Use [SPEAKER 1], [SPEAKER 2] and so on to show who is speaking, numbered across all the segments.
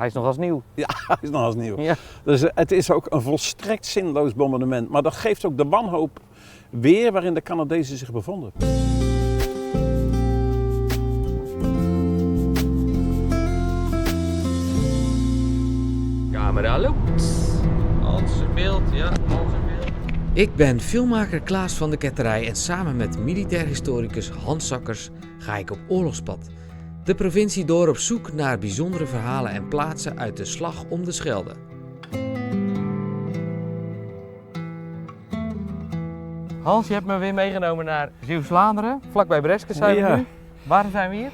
[SPEAKER 1] Hij is nog als nieuw.
[SPEAKER 2] Ja, hij is nog als nieuw.
[SPEAKER 1] Ja.
[SPEAKER 2] Dus het is ook een volstrekt zinloos bombardement. Maar dat geeft ook de wanhoop weer waarin de Canadezen zich bevonden.
[SPEAKER 1] Camera loopt. Alles in beeld, ja, alles in beeld. Ik ben filmmaker Klaas van de Ketterij en samen met militair historicus Hans Sakkers ga ik op oorlogspad. De provincie door op zoek naar bijzondere verhalen en plaatsen uit de slag om de Schelde. Hans, je hebt me weer meegenomen naar Zeeuws-Vlaanderen, vlakbij Breskens zijn we nu. Waarom zijn we hier?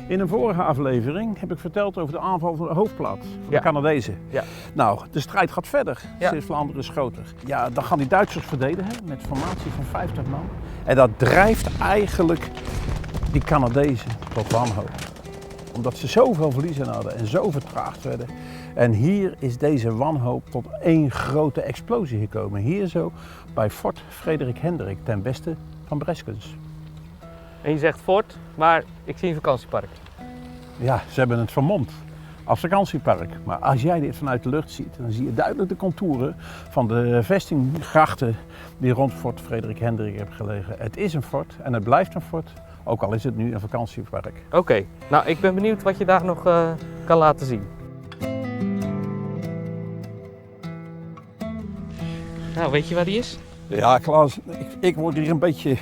[SPEAKER 2] In een vorige aflevering heb ik verteld over de aanval van de hoofdplaats van de Canadezen.
[SPEAKER 1] Ja.
[SPEAKER 2] Nou, de strijd gaat verder.
[SPEAKER 1] Ja.
[SPEAKER 2] Zeeuws-Vlaanderen is groter. Ja, dan gaan die Duitsers verdedigen met een formatie van 50 man. En dat drijft eigenlijk die Canadezen tot wanhoop. Omdat ze zoveel verliezen hadden en zo vertraagd werden. En hier is deze wanhoop tot één grote explosie gekomen. Hier zo bij Fort Frederik Hendrik ten westen van Breskens.
[SPEAKER 1] En je zegt fort, maar ik zie een vakantiepark.
[SPEAKER 2] Ja, ze hebben het vermomd als vakantiepark. Maar als jij dit vanuit de lucht ziet, dan zie je duidelijk de contouren van de vestinggrachten die rond Fort Frederik Hendrik hebben gelegen. Het is een fort en het blijft een fort, ook al is het nu een vakantiepark.
[SPEAKER 1] Oké, nou ik ben benieuwd wat je daar nog kan laten zien. Nou, weet je waar die is?
[SPEAKER 2] Ja, Klaas, ik word hier een beetje,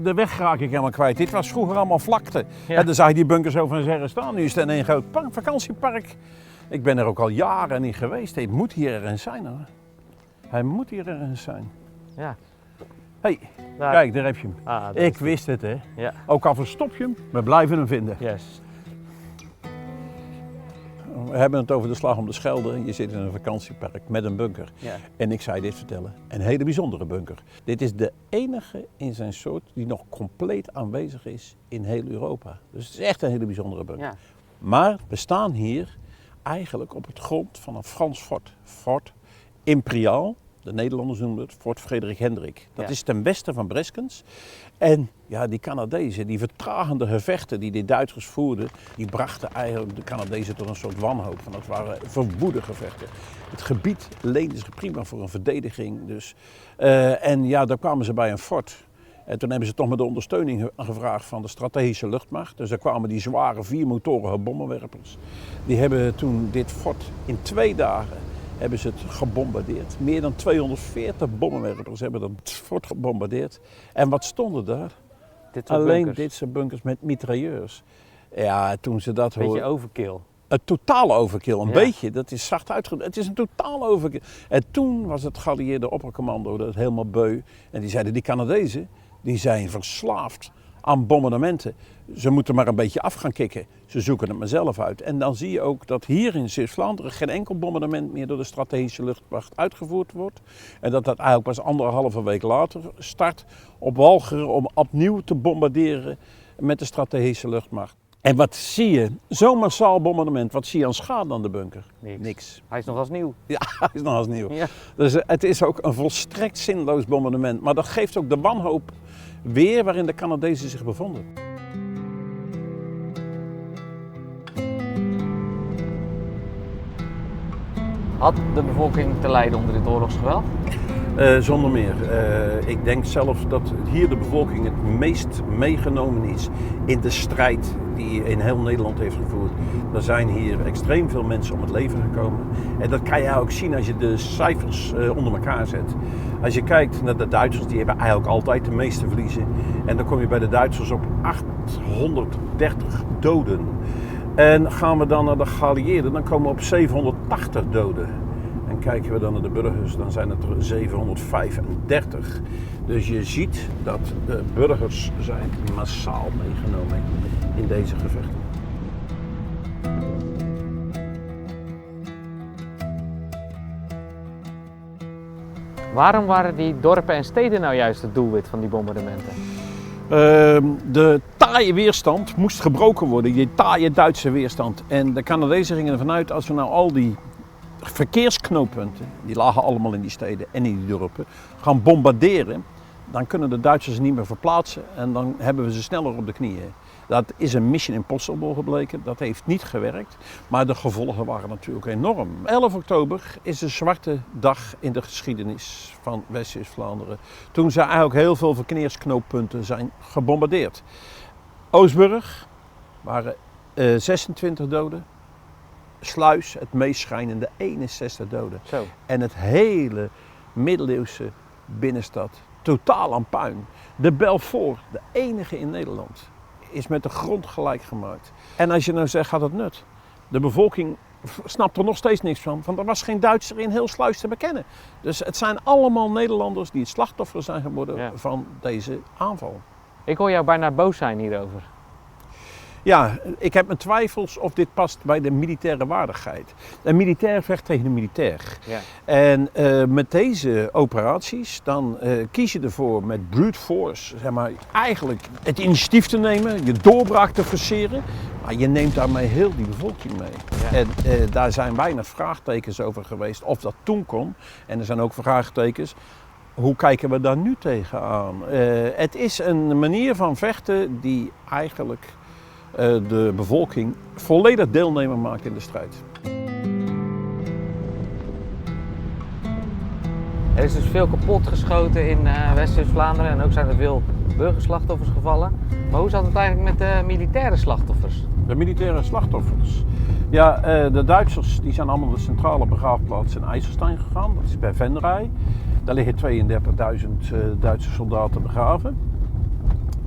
[SPEAKER 2] de weg raak ik helemaal kwijt. Dit was vroeger allemaal vlakte.
[SPEAKER 1] Ja.
[SPEAKER 2] En dan zag je die bunkers over en zeggen staan. Nu is het een groot vakantiepark. Ik ben er ook al jaren niet geweest. Het moet hier ergens zijn hoor. Hij moet hier ergens zijn.
[SPEAKER 1] Ja.
[SPEAKER 2] Hey,
[SPEAKER 1] Daar.
[SPEAKER 2] kijk, daar heb je hem.
[SPEAKER 1] Ah, dat
[SPEAKER 2] Ik
[SPEAKER 1] is
[SPEAKER 2] wist het hè.
[SPEAKER 1] Ja,
[SPEAKER 2] Ook al verstop je hem, we blijven hem vinden.
[SPEAKER 1] yes.
[SPEAKER 2] We hebben het over de slag om de Schelde. Je zit in een vakantiepark met een bunker.
[SPEAKER 1] Ja.
[SPEAKER 2] En ik zou je dit vertellen, een hele bijzondere bunker. Dit is de enige in zijn soort die nog compleet aanwezig is in heel Europa. Dus het is echt een hele bijzondere bunker.
[SPEAKER 1] Ja.
[SPEAKER 2] Maar we staan hier eigenlijk op het grond van een Frans fort. Fort Imperial, de Nederlanders noemen het Fort Frederik Hendrik. Dat
[SPEAKER 1] Ja.
[SPEAKER 2] is ten westen van Breskens. En ja, die Canadezen, die vertragende gevechten die de Duitsers voerden, die brachten eigenlijk de Canadezen tot een soort wanhoop. Want dat waren verwoede gevechten. Het gebied leende zich prima voor een verdediging. Dus. En ja, daar kwamen ze bij een fort. En toen hebben ze toch met de ondersteuning gevraagd van de strategische luchtmacht. Dus daar kwamen die zware 4-motorige bommenwerpers. Die hebben toen dit fort in 2 dagen hebben ze het gebombardeerd. Meer dan 240 bommenwerpers hebben dat fort gebombardeerd. En wat stonden daar?
[SPEAKER 1] Dit soort
[SPEAKER 2] Alleen
[SPEAKER 1] bunkers.
[SPEAKER 2] dit soort bunkers met mitrailleurs. Ja, toen ze dat
[SPEAKER 1] Beetje
[SPEAKER 2] hoorden.
[SPEAKER 1] overkill.
[SPEAKER 2] Een totale overkill, een
[SPEAKER 1] Ja.
[SPEAKER 2] beetje. Dat is zacht uitgedrukt. Het is een totale overkill. En toen was het geallieerde oppercommando dat helemaal beu. En die zeiden, die Canadezen, die zijn verslaafd aan bombardementen. Ze moeten maar een beetje af gaan kicken. Ze zoeken het maar zelf uit. En dan zie je ook dat hier in Zeeuws-Vlaanderen geen enkel bombardement meer door de strategische luchtmacht uitgevoerd wordt. En dat eigenlijk pas 1,5 week later start op Walcheren om opnieuw te bombarderen met de strategische luchtmacht. En wat zie je? Zo'n massaal bombardement, wat zie je aan schade aan de bunker?
[SPEAKER 1] Niks. Hij is nog als nieuw.
[SPEAKER 2] Ja, hij is nog als nieuw.
[SPEAKER 1] Ja.
[SPEAKER 2] Dus het is ook een volstrekt zinloos bombardement. Maar dat geeft ook de wanhoop weer waarin de Canadezen zich bevonden.
[SPEAKER 1] Had de bevolking te lijden onder dit oorlogsgeweld?
[SPEAKER 2] Zonder meer. Ik denk zelf dat hier de bevolking het meest meegenomen is in de strijd die in heel Nederland heeft gevoerd. Er zijn hier extreem veel mensen om het leven gekomen. En dat kan je ook zien als je de cijfers onder elkaar zet. Als je kijkt naar de Duitsers, die hebben eigenlijk altijd de meeste verliezen. En dan kom je bij de Duitsers op 830 doden. En gaan we dan naar de geallieerden, dan komen we op 780 doden. En kijken we dan naar de burgers, dan zijn het er 735. Dus je ziet dat de burgers zijn massaal meegenomen in deze gevechten.
[SPEAKER 1] Waarom waren die dorpen en steden nou juist het doelwit van die bombardementen?
[SPEAKER 2] De taaie weerstand moest gebroken worden, die taaie Duitse weerstand. En de Canadezen gingen ervan uit, als we nou al die verkeersknooppunten, die lagen allemaal in die steden en in die dorpen, gaan bombarderen, dan kunnen de Duitsers niet meer verplaatsen en dan hebben we ze sneller op de knieën. Dat is een mission impossible gebleken, dat heeft niet gewerkt, maar de gevolgen waren natuurlijk enorm. 11 oktober is een zwarte dag in de geschiedenis van West-Vlaanderen. Toen zijn eigenlijk heel veel verkeersknooppunten zijn gebombardeerd. Oostburg waren 26 doden. Sluis, het meest schrijnende, 61 doden.
[SPEAKER 1] Zo.
[SPEAKER 2] En het hele middeleeuwse binnenstad, totaal aan puin. De Belfort, de enige in Nederland, is met de grond gelijk gemaakt. En als je nou zegt, gaat het nut? De bevolking snapt er nog steeds niks van, want er was geen Duitser in heel Sluis te bekennen. Dus het zijn allemaal Nederlanders die het slachtoffer zijn geworden van deze aanval.
[SPEAKER 1] Ik hoor jou bijna boos zijn hierover.
[SPEAKER 2] Ja, ik heb mijn twijfels of dit past bij de militaire waardigheid. Een militair vecht tegen een militair.
[SPEAKER 1] Ja.
[SPEAKER 2] En met deze operaties, dan kies je ervoor met brute force, zeg maar, eigenlijk het initiatief te nemen, je doorbraak te forceren. Maar je neemt daarmee heel die bevolking mee.
[SPEAKER 1] Ja.
[SPEAKER 2] En daar zijn weinig vraagtekens over geweest of dat toen kon. En er zijn ook vraagtekens. Hoe kijken we daar nu tegenaan? Het is een manier van vechten die eigenlijk de bevolking volledig deelnemer maakt in de strijd.
[SPEAKER 1] Er is dus veel kapot geschoten in West-Vlaanderen en ook zijn er veel burgerslachtoffers gevallen. Maar hoe zat het eigenlijk met de militaire slachtoffers?
[SPEAKER 2] De militaire slachtoffers. Ja, de Duitsers die zijn allemaal de centrale begraafplaats in IJsselstein gegaan. Dat is bij Venray. Daar liggen 32.000 Duitse soldaten begraven.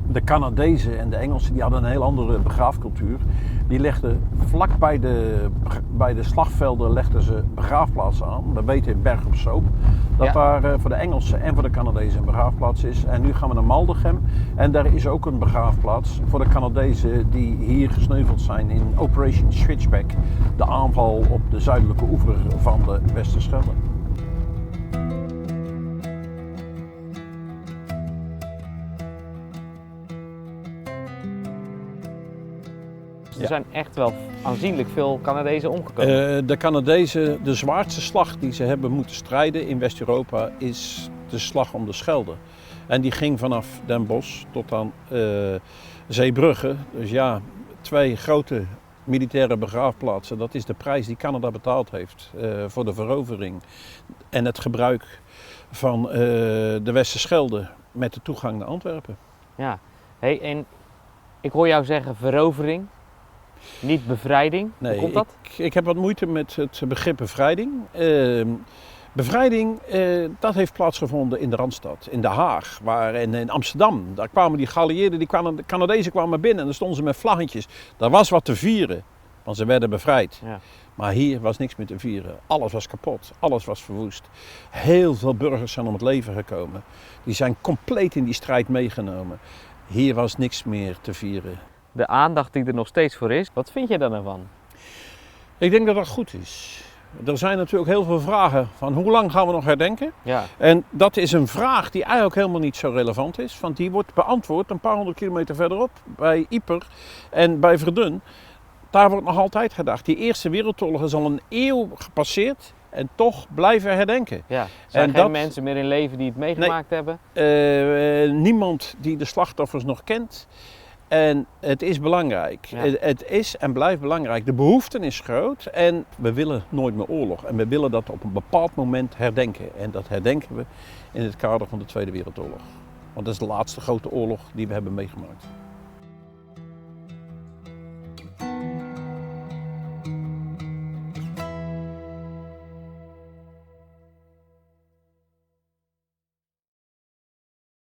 [SPEAKER 2] De Canadezen en de Engelsen die hadden een heel andere begraafcultuur. Die legden vlak bij de slagvelden legden ze begraafplaatsen aan. We weten in Berg op Zoom dat daar voor de Engelsen en voor de Canadezen een begraafplaats is. En nu gaan we naar Maldegem en daar is ook een begraafplaats voor de Canadezen die hier gesneuveld zijn in Operation Switchback. De aanval op de zuidelijke oever van de Westerschelde.
[SPEAKER 1] Er zijn echt wel aanzienlijk veel Canadezen omgekomen.
[SPEAKER 2] De Canadezen, de zwaarste slag die ze hebben moeten strijden in West-Europa is de slag om de Schelde. En die ging vanaf Den Bosch tot aan Zeebrugge. Dus ja, 2 grote militaire begraafplaatsen. Dat is de prijs die Canada betaald heeft voor de verovering. En het gebruik van de Westerschelde met de toegang naar Antwerpen.
[SPEAKER 1] Ja, hey, en ik hoor jou zeggen verovering. Niet bevrijding.
[SPEAKER 2] Nee,
[SPEAKER 1] hoe komt dat?
[SPEAKER 2] Ik heb wat moeite met het begrip bevrijding. Bevrijding, dat heeft plaatsgevonden in de Randstad, in Den Haag en in Amsterdam. Daar kwamen die geallieerden, de Canadezen kwamen binnen en dan stonden ze met vlaggetjes. Daar was wat te vieren, want ze werden bevrijd. Ja. Maar hier was niks meer te vieren. Alles was kapot, alles was verwoest. Heel veel burgers zijn om het leven gekomen. Die zijn compleet in die strijd meegenomen. Hier was niks meer te vieren.
[SPEAKER 1] De aandacht die er nog steeds voor is, wat vind jij daar nou van?
[SPEAKER 2] Ik denk dat dat goed is. Er zijn natuurlijk heel veel vragen van hoe lang gaan we nog herdenken?
[SPEAKER 1] Ja.
[SPEAKER 2] En dat is een vraag die eigenlijk helemaal niet zo relevant is. Want die wordt beantwoord een paar honderd kilometer verderop bij Yper en bij Verdun. Daar wordt nog altijd gedacht. Die Eerste Wereldoorlog is al een eeuw gepasseerd en toch blijven herdenken.
[SPEAKER 1] Ja, er zijn geen mensen meer in leven die het meegemaakt hebben?
[SPEAKER 2] Niemand die de slachtoffers nog kent. En het is belangrijk. Ja. Het is en blijft belangrijk. De behoefte is groot en we willen nooit meer oorlog. En we willen dat op een bepaald moment herdenken. En dat herdenken we in het kader van de Tweede Wereldoorlog. Want dat is de laatste grote oorlog die we hebben meegemaakt.